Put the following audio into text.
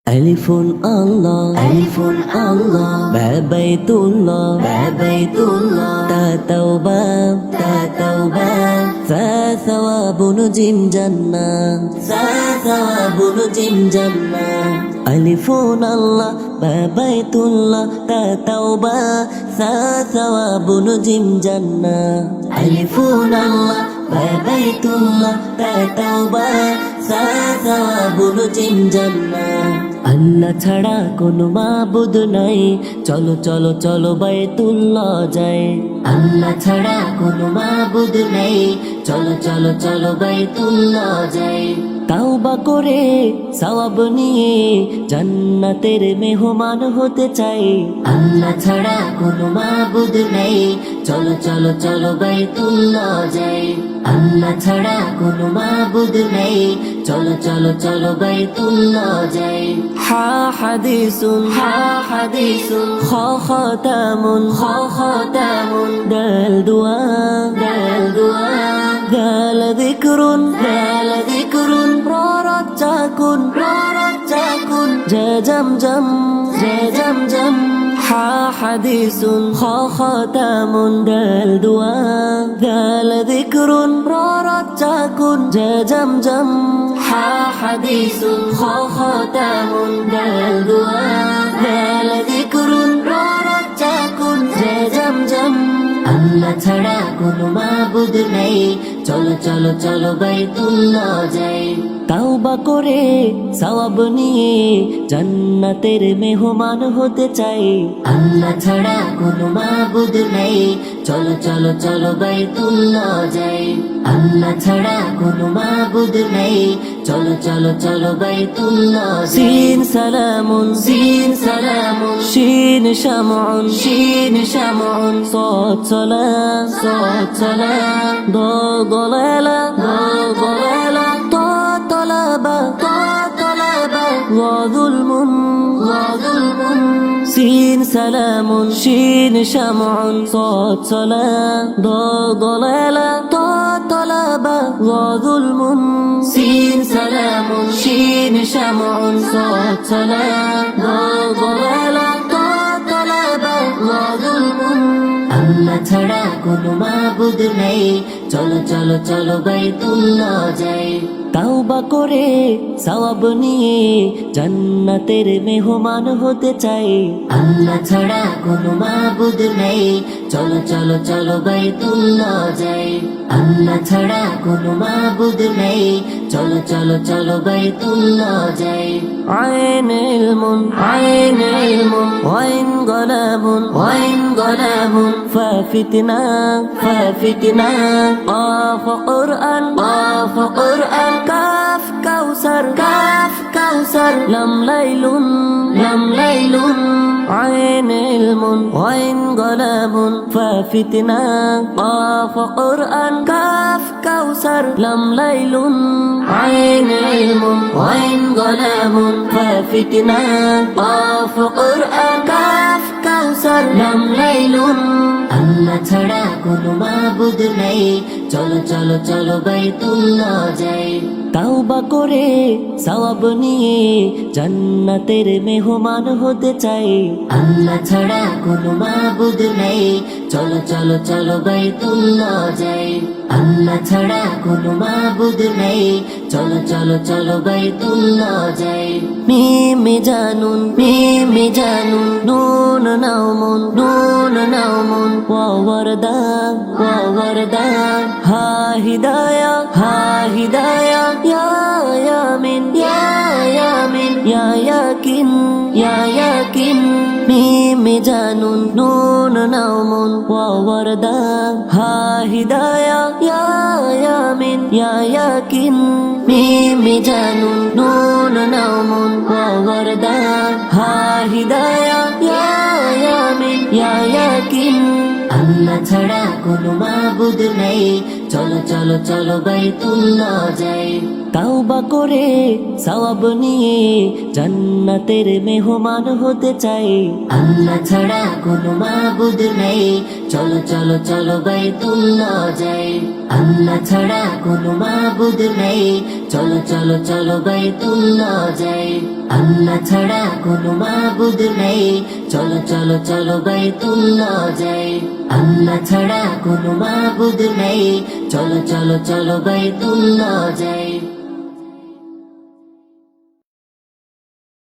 Alifun Allah, Alifun Allah, Babaytullah, Babaytullah, Ta Tawbah, Ta Tawbah, Sa Thawabun Jim Jannah, Sa Thawabun Jim Jannah. Alifun Allah, Babaytullah, Ta Tawbah, Sa Thawabun Jim Jannah. Alifun Allah, Babaytullah, Ta Tawbah, Sa Thawabun Jim Jannah. আল্লাহ ছাড়া কোনো মাবুদ নাই, চলো চলো চলো বাইতুল্লাহ যাই। আল্লাহ ছাড়া কোনো মাবুদ নাই, চলো চলো চলো বাইতুল্লাহ যাই। তাওবা করে সওয়াব নিয়ে জান্নাতের মেহমান হতে চাই। আল্লাহ ছাড়া কোনো মাবুদ নাই, চলো চলো চলো বাইতুল্লাহ যাই। আল্লাহ ছাড়া কোনো মাবুদ নাই, চলো চলো চলো বাইতুল্লাহ যাই। হা হাদিসুন, হা হাদিসুন, খ খতামুন, খ খতামুন, দাল দুআ, দাল দুআ, দাল যিকরুন, দাল যিকরুন, র রাজ্জাকুন, র রাজ্জাকুন, জা জামজাম, জা জামজাম। হা হাদিসুন, খ খতামুন, দাল দুআ, দাল যিকরুন, র রাজ্জাকুন, জা জামজাম। হা হাদিসুন, খ খতামুন, দাল দুআ, দাল যিকরুন, র রাজ্জাকুন, জা জামজাম। আল্লাহ ছাড়া কোনো মাবুদ নাই, চলো চলো চলো বাইতুল্লাহ যাই। তাওবা করে সওয়াব নিয়ে জান্নাতের মেহমান হতে চাই। আল্লাহ ছাড়া কোনো মাবুদ নাই, চলো চলো চলো বাইতুল্লাহ যাই। আল্লাহ ছাড়া কোনো মাবুদ নাই, চলো চলো চলো বাইতুল্লাহ। সিন সালামুন, সিন সালামুন, শিন শামউন, শিন শামউন, সাদ সালাম, সাদ সালাম, দাল দালালা, দাল দালালা, তা তালাবা, তা তালাবা, ওয়া যুলমুন, ওয়া যুলমুন। সিন সালামুন, শিন শামউন, সাদ সালাম, দাল দালালা, তা তালাবা, ওয়া যুলমুন। সিন সালামুন, শিন শামউন, সাদ সালাম, দাল দালালা, তা তালাবা, ওয়া যুলমুন। আল্লাহ ছাড়া কোনো মাবুদ নাই, চলো চলো চলো বাইতুল্লাহ যাই। তাওবা করে সওয়াব নিয়ে জান্নাতের মেহমান হতে চাই। আল্লাহ ছাড়া কোনো মাবুদ নাই, চলো চলো চলো বাইতুল্লাহ যাই। আল্লাহ ছাড়া কোনো মাবুদ নাই, চলো চলো চলো বাইতুল্লাহ যাই। আইন ইলমুন, আইন ইলমুন, ওয়াইন গলাবুন, ওয়াইন গলাবুন, ফাফিতনা, ফাফিতনা, কাফ কুরআন, কাফ কুরআন, কাফ কাউসার, কাফ কাউসার, লাম লাইলুন, লাম লাইলুন। আইন ইলমুন, ওয়াইন গলাবুন, ফাফিতনা, কাফ কুরআন, কাফ কাউসার, লাম লাইলুন। আইন ইলমুন, ওয়াইন গলাবুন, ফাফিতনা, কাফ কুরআন, কাফ কাউসার, লাম লাইলুন। আল্লাহ ছাড়া কোনো মাবুদ নাই, চলো চলো চলো বাইতুল্লাহ যাই। তাওবা করে সওয়াব নিয়ে জান্নাতের মেহমান হতে চাই। আল্লাহ ছাড়া কোনো মাবুদ নাই, চলো চলো চলো বাইতুল্লাহ যাই। আল্লাহ ছাড়া কোনো মাবুদ নাই, চলো চলো চলো বাইতুল্লাহ যাই। মিমে জানুন, মিমে জানুন, নুন নাউমুন, নুন নাউমুন, ওয়া ওয়ারদা, ওয়া ওয়ারদা, হা হিদায়া, হা হিদায়া, ইয়া ইয়ামিন, ইয়া ইয়ামিন, ইয়া ইয়াকিন, ইয়া ইয়াকিন। মিমে জানুন, নুন নাউমুন, ওয়া ওয়ারদা, হা হিদায়া, ইয়া ইয়ামিন, ইয়া ইয়াকিন। মিমে জানুন, নুন নাউমুন, ওয়া ওয়ারদা, হা হিদায়া, ইয়া ইয়ামিন, ইয়া ইয়াকিন। আল্লাহ ছাড়া কোনো মাবুদ নাই, চলো চলো চলো বাইতুল্লাহ যাই। তাওবা করে সওয়াব নিয়ে জান্নাতের মেহমান হতে চাই। আল্লাহ ছাড়া কোনো মাবুদ নাই, চলো চলো চলো বাইতুল্লাহ যাই আল্লাহ ছাড়া কোনো মাবুদ নেই চলো চলো চলো বাইতুল্লাহ যাই আল্লাহ ছাড়া কোনো মাবুদ নেই চলো চলো চলো বাইতুল্লাহ যাই আল্লাহ ছাড়া কোনো মাবুদ নেই চলো চলো চলো বাইতুল্লাহ যাই